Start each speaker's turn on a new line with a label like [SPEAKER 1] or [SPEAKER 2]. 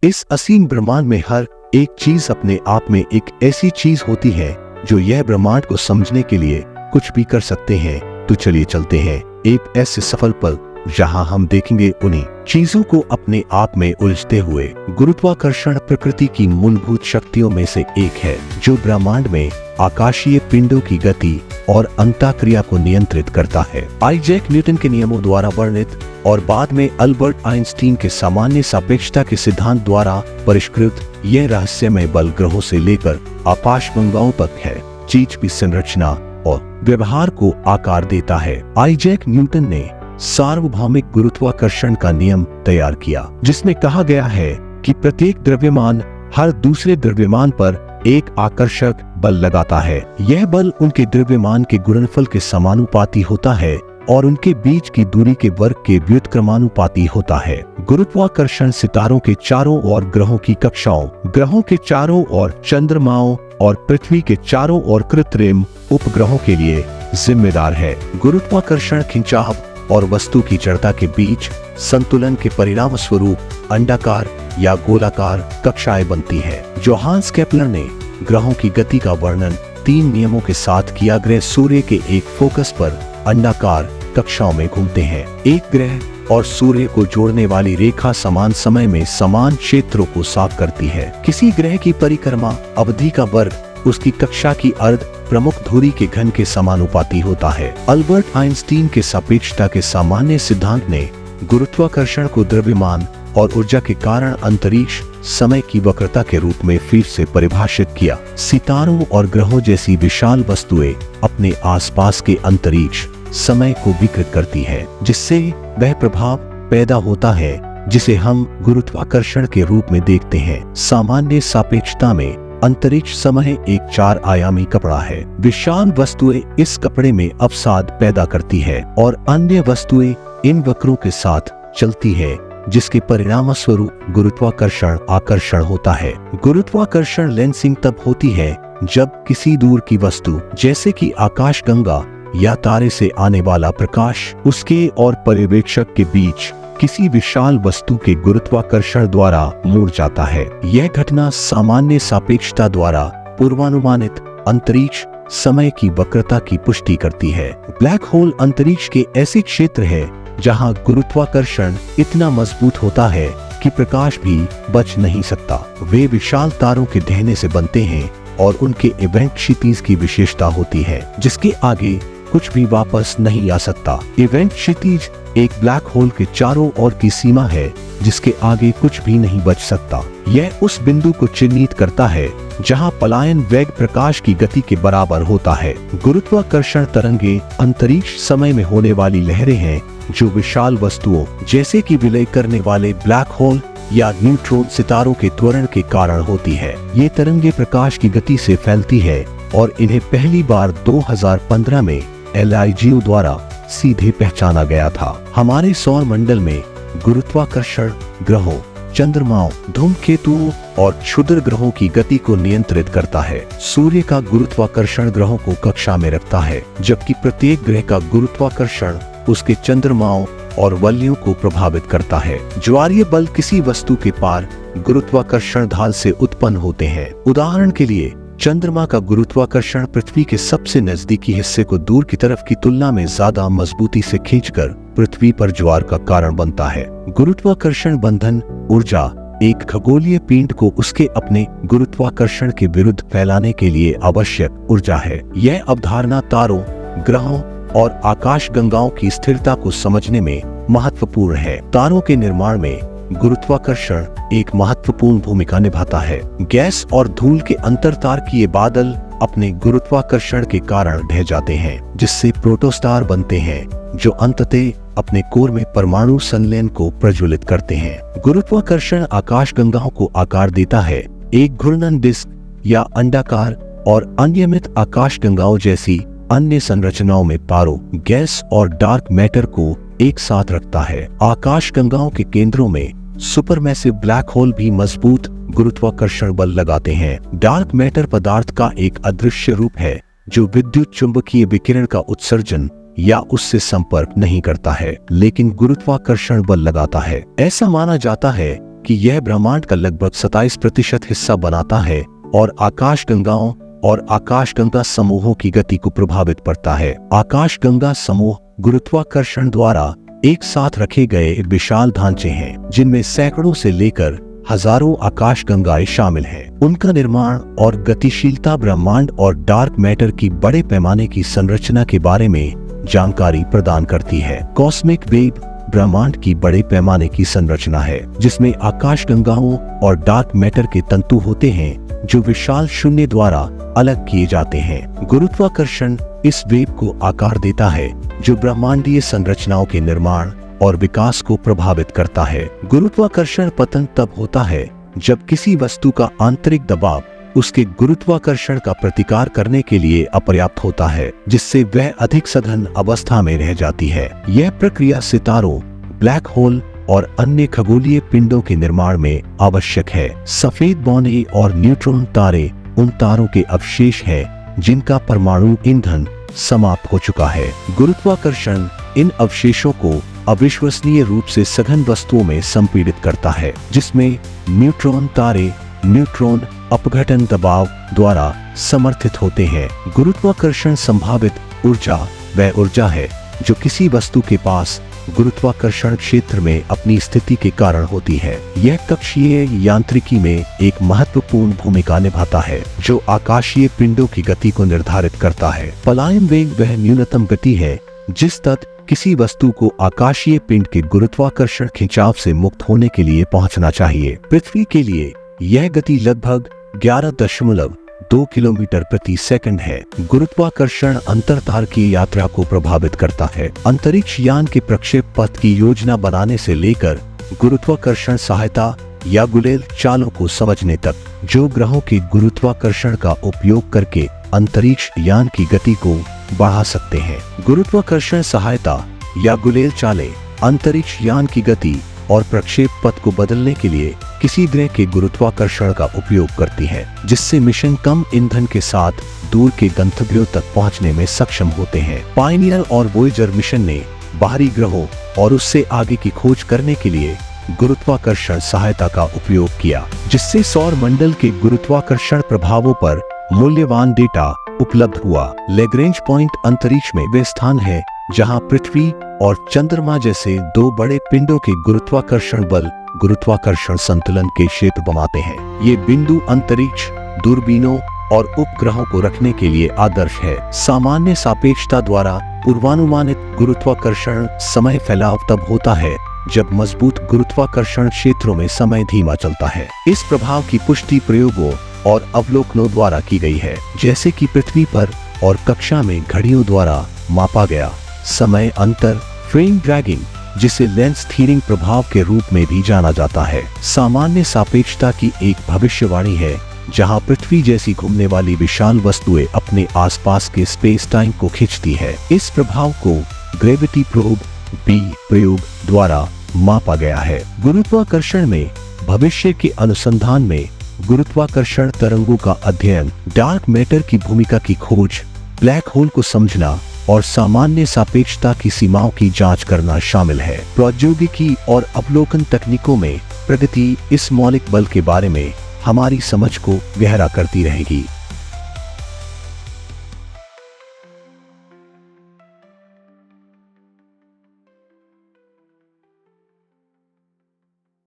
[SPEAKER 1] इस असीम ब्रह्मांड में हर एक चीज अपने आप में एक ऐसी चीज होती है जो यह ब्रह्मांड को समझने के लिए कुछ भी कर सकते हैं। तो चलिए चलते हैं एक ऐसे सफर पर जहां हम देखेंगे उन्हीं चीजों को अपने आप में उलझते हुए। गुरुत्वाकर्षण प्रकृति की मूलभूत शक्तियों में से एक है जो ब्रह्मांड में आकाशीय पिंडों की गति और अंतःक्रिया को नियंत्रित करता है। आइजैक न्यूटन के नियमों द्वारा वर्णित और बाद में अल्बर्ट आइंस्टीन के सामान्य सापेक्षता के सिद्धांत द्वारा परिष्कृत यह रहस्यमय बल ग्रहों से लेकर आकाशगंगाओं तक है चीज की संरचना और व्यवहार को आकार देता है। आइजैक न्यूटन ने सार्वभौमिक गुरुत्वाकर्षण का नियम तैयार किया जिसमें कहा गया है कि प्रत्येक द्रव्यमान हर दूसरे द्रव्यमान पर एक आकर्षक बल लगाता है। यह बल उनके द्रव्यमान के गुणनफल के समानुपाती होता है और उनके बीच की दूरी के वर्ग के व्युत्क्रमानुपाती होता है। गुरुत्वाकर्षण सितारों के चारों ओर ग्रहों की कक्षाओं, ग्रहों के चारों ओर चंद्रमाओं और पृथ्वी के चारों ओर कृत्रिम उपग्रहों के लिए जिम्मेदार है। गुरुत्वाकर्षण खिंचाव और वस्तु की जड़ता के बीच संतुलन के परिणाम स्वरूप अंडाकार या गोलाकार कक्षाएं बनती है। जोहान्स केपलर ने ग्रहों की गति का वर्णन 3 नियमों के साथ किया। ग्रह सूर्य के एक फोकस पर अंडाकार कक्षाओं में घूमते हैं। एक ग्रह और सूर्य को जोड़ने वाली रेखा समान समय में समान क्षेत्रों को साफ करती है। किसी ग्रह की परिक्रमा अवधि का वर्ग उसकी कक्षा की अर्ध प्रमुख धुरी के घन के समानुपाती होता है। अल्बर्ट आइंस्टीन के सापेक्षता के सामान्य सिद्धांत ने गुरुत्वाकर्षण को द्रव्यमान और ऊर्जा के कारण अंतरिक्ष समय की वक्रता के रूप में फिर से परिभाषित किया। सितारों और ग्रहों जैसी विशाल वस्तुएं अपने आसपास के अंतरिक्ष समय को विकृत करती है जिससे वह प्रभाव पैदा होता है जिसे हम गुरुत्वाकर्षण के रूप में देखते हैं। सामान्य सापेक्षता में अंतरिक्ष समय एक 4 आयामी कपड़ा है। विशाल वस्तुएं इस कपड़े में अवसाद पैदा करती है और अन्य वस्तुएं इन वक्रों के साथ चलती है जिसके परिणाम स्वरूप गुरुत्वाकर्षण आकर्षण होता है। गुरुत्वाकर्षण लेंसिंग तब होती है जब किसी दूर की वस्तु जैसे कि आकाशगंगा या तारे से आने वाला प्रकाश उसके और पर्यवेक्षक के बीच किसी विशाल वस्तु के गुरुत्वाकर्षण द्वारा मुड़ जाता है। यह घटना सामान्य सापेक्षता द्वारा पूर्वानुमानित अंतरिक्ष समय की वक्रता की पुष्टि करती है। ब्लैक होल अंतरिक्ष के ऐसे क्षेत्र है जहां गुरुत्वाकर्षण इतना मजबूत होता है कि प्रकाश भी बच नहीं सकता। वे विशाल तारों के ढहने से बनते हैं और उनके इवेंट क्षितिज की विशेषता होती है जिसके आगे कुछ भी वापस नहीं आ सकता। इवेंट क्षितिज एक ब्लैक होल के चारों ओर की सीमा है जिसके आगे कुछ भी नहीं बच सकता। यह उस बिंदु को चिन्हित करता है जहां पलायन वेग प्रकाश की गति के बराबर होता है। गुरुत्वाकर्षण तरंगे अंतरिक्ष समय में होने वाली लहरें हैं जो विशाल वस्तुओं जैसे कि विलय करने वाले ब्लैक होल या न्यूट्रॉन सितारों के त्वरण के कारण होती है। ये तरंगे प्रकाश की गति से फैलती है और इन्हें पहली बार 2015 में LIGO द्वारा सीधे पहचाना गया था। हमारे सौर मंडल में गुरुत्वाकर्षण ग्रहों, चंद्रमाओं, धूमकेतुओं और क्षुद्र ग्रहों की गति को नियंत्रित करता है। सूर्य का गुरुत्वाकर्षण ग्रहों को कक्षा में रखता है जबकि प्रत्येक ग्रह का गुरुत्वाकर्षण उसके चंद्रमाओं और वलयों को प्रभावित करता है। ज्वारीय बल किसी वस्तु के पार गुरुत्वाकर्षण ढाल से उत्पन्न होते हैं। उदाहरण के लिए चंद्रमा का गुरुत्वाकर्षण पृथ्वी के सबसे नजदीकी हिस्से को दूर की तरफ की तुलना में ज्यादा मजबूती से खींचकर पृथ्वी पर ज्वार का कारण बनता है। गुरुत्वाकर्षण बंधन ऊर्जा एक खगोलीय पिंड को उसके अपने गुरुत्वाकर्षण के विरुद्ध फैलाने के लिए आवश्यक ऊर्जा है। यह अवधारणा तारों, ग्रहों और आकाशगंगाओं की स्थिरता को समझने में महत्वपूर्ण है। तारों के निर्माण में गुरुत्वाकर्षण एक महत्वपूर्ण भूमिका निभाता है। गैस और धूल के अंतरतारकीय बादल अपने गुरुत्वाकर्षण के कारण ढह जाते हैं जिससे प्रोटोस्टार बनते हैं जो अंततः अपने कोर में परमाणु संलयन को प्रज्वलित करते हैं। गुरुत्वाकर्षण आकाशगंगाओं को आकार देता है। एक घूर्णन डिस्क या अंडाकार और अनियमित आकाशगंगाओं जैसी अन्य संरचनाओं में तारों, गैस और डार्क मैटर को एक साथ रखता है। आकाशगंगाओं के केंद्रों में सुपरमैसिव ब्लैक होल भी मजबूत गुरुत्वाकर्षण बल लगाते हैं। डार्क मैटर पदार्थ का एक अदृश्य रूप है जो विद्युत चुंबकीय विकिरण का उत्सर्जन या उससे संपर्क नहीं करता है लेकिन गुरुत्वाकर्षण बल लगाता है। ऐसा माना जाता है कि यह ब्रह्मांड का लगभग 27% हिस्सा बनाता है और आकाशगंगाओं और आकाशगंगा समूहों की गति को प्रभावित करता है। आकाशगंगा समूह गुरुत्वाकर्षण द्वारा एक साथ रखे गए विशाल ढांचे हैं, जिनमें सैकड़ों से लेकर हजारों आकाशगंगाएं शामिल हैं। उनका निर्माण और गतिशीलता ब्रह्मांड और डार्क मैटर की बड़े पैमाने की संरचना के बारे में जानकारी प्रदान करती है। कॉस्मिक वेव ब्रह्मांड की बड़े पैमाने की संरचना है, जिसमें आकाशगंगाओं और डार्क मैटर के तंतु होते हैं जो विशाल शून्य द्वारा अलग किए जाते हैं। गुरुत्वाकर्षण इस वेव को आकार देता है जो ब्रह्मांडीय संरचनाओं के निर्माण और विकास को प्रभावित करता है। गुरुत्वाकर्षण पतन तब होता है जब किसी वस्तु का आंतरिक दबाव उसके गुरुत्वाकर्षण का प्रतिकार करने के लिए अपर्याप्त होता है, जिससे वह अधिक सघन अवस्था में रह जाती है। यह प्रक्रिया सितारों, ब्लैक होल और अन्य खगोलीय पिंडों के निर्माण में आवश्यक है। सफेद बौने और न्यूट्रॉन तारे उन तारों के अवशेष हैं जिनका परमाणु ईंधन समाप्त हो चुका है। गुरुत्वाकर्षण इन अवशेषों को अविश्वसनीय रूप से सघन वस्तुओं में संपीड़ित करता है, जिसमें न्यूट्रॉन तारे न्यूट्रॉन अपघटन दबाव द्वारा समर्थित होते हैं। गुरुत्वाकर्षण संभावित ऊर्जा वह ऊर्जा है जो किसी वस्तु के पास गुरुत्वाकर्षण क्षेत्र में अपनी स्थिति के कारण होती है। यह कक्षीय यांत्रिकी में एक महत्वपूर्ण भूमिका निभाता है, जो आकाशीय पिंडों की गति को निर्धारित करता है। पलायन वेग वह न्यूनतम गति है जिस तक किसी वस्तु को आकाशीय पिंड के गुरुत्वाकर्षण खिंचाव से मुक्त होने के लिए पहुंचना चाहिए। पृथ्वी के लिए यह गति लगभग 11.2 किलोमीटर प्रति सेकंड है। गुरुत्वाकर्षण अंतरतारकीय यात्रा को प्रभावित करता है। अंतरिक्ष यान के प्रक्षेप पथ की योजना बनाने से लेकर गुरुत्वाकर्षण सहायता या गुलेल चालों को समझने तक, जो ग्रहों के गुरुत्वाकर्षण का उपयोग करके अंतरिक्ष यान की गति को बढ़ा सकते हैं। गुरुत्वाकर्षण सहायता या गुलेल चालें अंतरिक्ष यान की गति और प्रक्षेप पथ को बदलने के लिए किसी ग्रह के गुरुत्वाकर्षण का उपयोग करती है, जिससे मिशन कम ईंधन के साथ दूर के गंतव्यों तक पहुंचने में सक्षम होते हैं। पायनियर और वोयेजर मिशन ने बाहरी ग्रहों और उससे आगे की खोज करने के लिए गुरुत्वाकर्षण सहायता का उपयोग किया, जिससे सौर मंडल के गुरुत्वाकर्षण प्रभावों पर मूल्यवान डेटा उपलब्ध हुआ। लैग्रेंज पॉइंट अंतरिक्ष में वे स्थान है जहां पृथ्वी और चंद्रमा जैसे दो बड़े पिंडों के गुरुत्वाकर्षण बल गुरुत्वाकर्षण संतुलन के क्षेत्र बनाते हैं। ये बिंदु अंतरिक्ष दूरबीनों और उपग्रहों को रखने के लिए आदर्श है। सामान्य सापेक्षता द्वारा पूर्वानुमानित गुरुत्वाकर्षण समय फैलाव तब होता है जब मजबूत गुरुत्वाकर्षण क्षेत्रों में समय धीमा चलता है। इस प्रभाव की पुष्टि प्रयोगों और अवलोकनों द्वारा की गई है, जैसे कि पृथ्वी पर और कक्षा में घड़ियों द्वारा मापा गया समय अंतर फ्रेम ड्रैगिंग, जिसे लेंस थीरिंग प्रभाव के रूप में भी जाना जाता है, सामान्य सापेक्षता की एक भविष्यवाणी है जहां पृथ्वी जैसी घूमने वाली विशाल वस्तुएं अपने आसपास के स्पेस टाइम को खींचती है। इस प्रभाव को ग्रेविटी प्रोब बी प्रयोग द्वारा मापा गया है। गुरुत्वाकर्षण में भविष्य के अनुसंधान में गुरुत्वाकर्षण तरंगों का अध्ययन, डार्क मैटर की भूमिका की खोज, ब्लैक होल को समझना और सामान्य सापेक्षता की सीमाओं की जांच करना शामिल है। प्रौद्योगिकी और अवलोकन तकनीकों में प्रगति इस मौलिक बल के बारे में हमारी समझ को गहरा करती रहेगी।